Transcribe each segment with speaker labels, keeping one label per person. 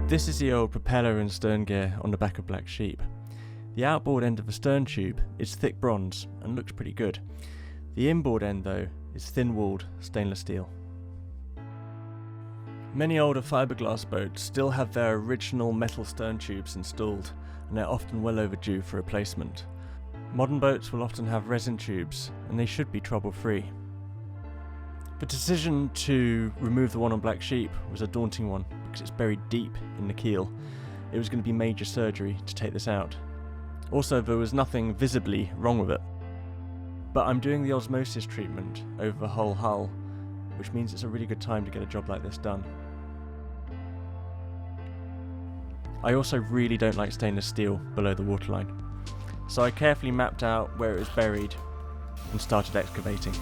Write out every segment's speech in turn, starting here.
Speaker 1: This is the old propeller and stern gear on the back of Black Sheep. The outboard end of the stern tube is thick bronze and looks pretty good. The inboard end though is thin-walled stainless steel. Many older fiberglass boats still have their original metal stern tubes installed, and they're often well overdue for replacement. Modern boats will often have resin tubes, and they should be trouble-free. The decision to remove the one on Black Sheep was a daunting one because it's buried deep in the keel. It was going to be major surgery to take this out. Also, there was nothing visibly wrong with it. But I'm doing the osmosis treatment over the whole hull, which means it's a really good time to get a job like this done. I also really don't like stainless steel below the waterline, so I carefully mapped out where it was buried and started excavating.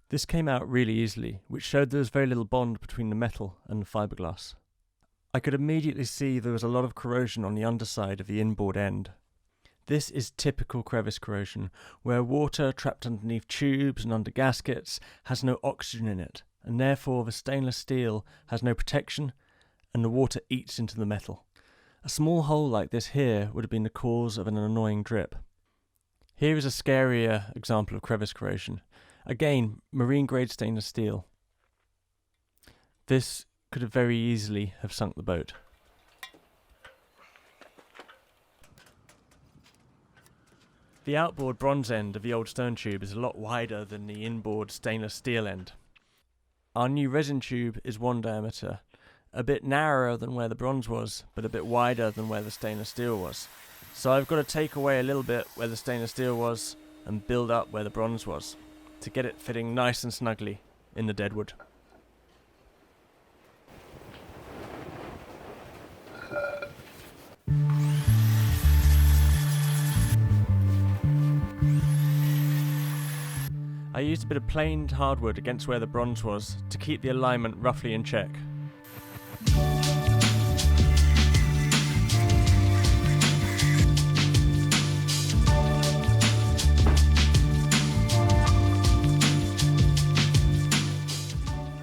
Speaker 1: This came out really easily, which showed there was very little bond between the metal and the fiberglass. I could immediately see there was a lot of corrosion on the underside of the inboard end. This is typical crevice corrosion, where water trapped underneath tubes and under gaskets has no oxygen in it, and therefore the stainless steel has no protection and the water eats into the metal. A small hole like this here would have been the cause of an annoying drip. Here is a scarier example of crevice corrosion. Again, marine-grade stainless steel. This could have very easily have sunk the boat. The outboard bronze end of the old stern tube is a lot wider than the inboard stainless steel end. Our new resin tube is 1 diameter, a bit narrower than where the bronze was, but a bit wider than where the stainless steel was. So I've got to take away a little bit where the stainless steel was and build up where the bronze was, to get it fitting nice and snugly in the deadwood. I used a bit of planed hardwood against where the bronze was to keep the alignment roughly in check.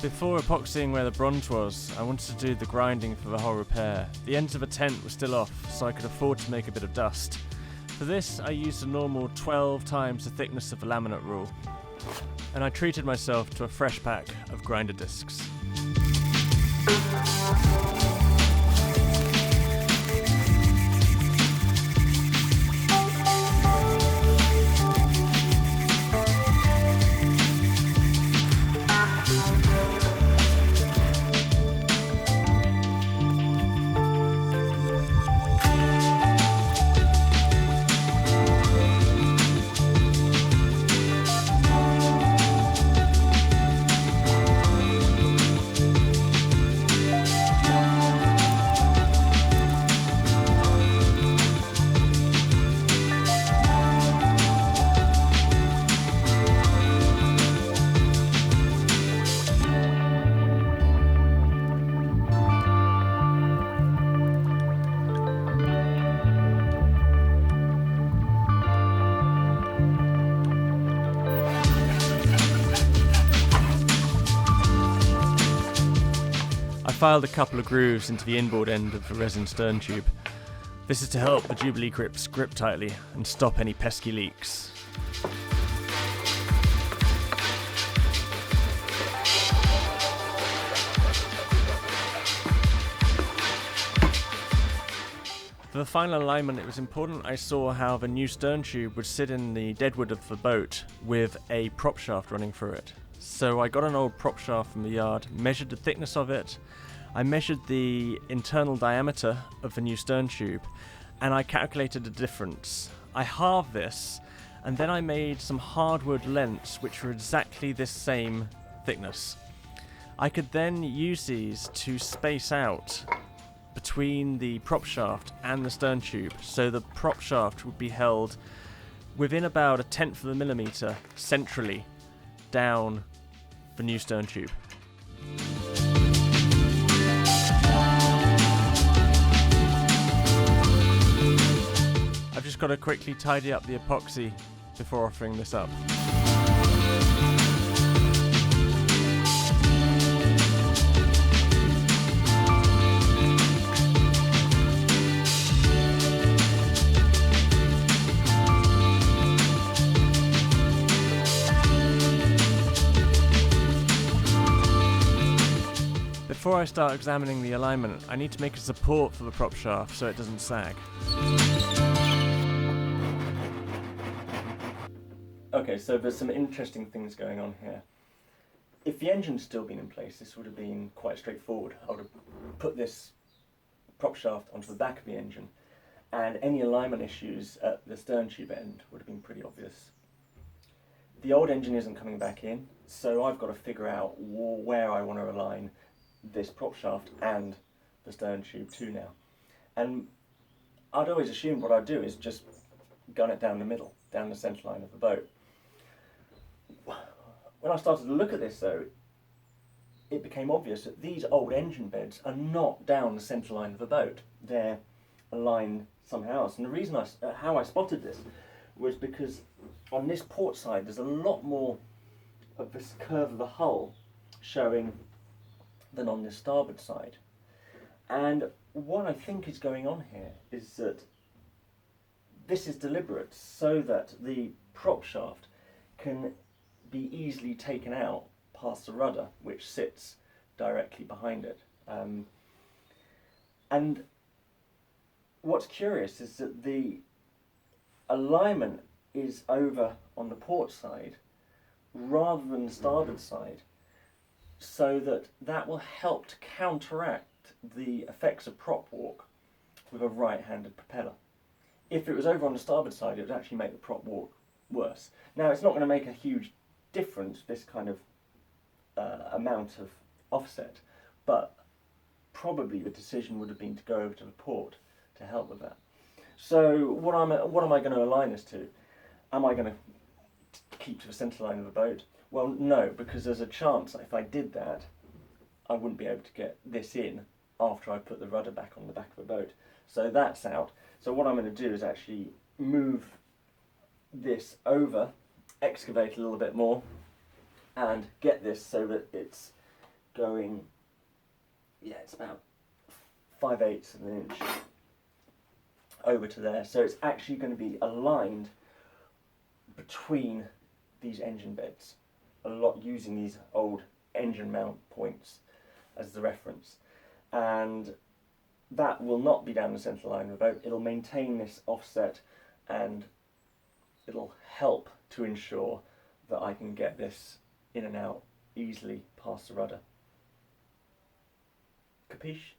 Speaker 1: Before epoxying where the bronze was, I wanted to do the grinding for the whole repair. The ends of the tent were still off, so I could afford to make a bit of dust. For this, I used a normal 12 times the thickness of the laminate rule, and I treated myself to a fresh pack of grinder discs. Filed a couple of grooves into the inboard end of the resin stern tube. This is to help the Jubilee grips grip tightly and stop any pesky leaks. For the final alignment, it was important I saw how the new stern tube would sit in the deadwood of the boat with a prop shaft running through it. So I got an old prop shaft from the yard, measured the thickness of it, I measured the internal diameter of the new stern tube, and I calculated the difference. I halved this, and then I made some hardwood lengths which were exactly this same thickness. I could then use these to space out between the prop shaft and the stern tube, so the prop shaft would be held within about 1/10 of a millimeter centrally down the new stern tube. I've just got to quickly tidy up the epoxy before offering this up. Before I start examining the alignment, I need to make a support for the prop shaft so it doesn't sag. Okay, so there's some interesting things going on here. If the engine's still been in place, this would have been quite straightforward. I would have put this prop shaft onto the back of the engine, and any alignment issues at the stern tube end would have been pretty obvious. The old engine isn't coming back in, so I've got to figure out where I want to align this prop shaft and the stern tube to now. And I'd always assumed what I'd do is just gun it down the middle, down the centre line of the boat. When I started to look at this though, it became obvious that these old engine beds are not down the centre line of the boat. They're aligned somehow else. And the reason how I spotted this was because on this port side there's a lot more of this curve of the hull showing than on the starboard side. And what I think is going on here is that this is deliberate so that the prop shaft can be easily taken out past the rudder, which sits directly behind it. And what's curious is that the alignment is over on the port side rather than the starboard side, so that will help to counteract the effects of prop walk with a right-handed propeller. If it was over on the starboard side, it would actually make the prop walk worse. Now, it's not going to make a huge difference, this kind of amount of offset, but probably the decision would have been to go over to the port to help with that. So what am I going to align this to? Am I going to keep to the centre line of the boat? Well, no, because there's a chance that if I did that, I wouldn't be able to get this in after I put the rudder back on the back of the boat. So that's out. So what I'm going to do is actually move this over, excavate a little bit more, and get this so that it's going, yeah, it's about 5/8 of an inch over to there. So it's actually going to be aligned between these engine beds, a lot using these old engine mount points as the reference. And that will not be down the centre line of the boat. It'll maintain this offset and it'll help to ensure that I can get this in and out easily past the rudder. Capiche?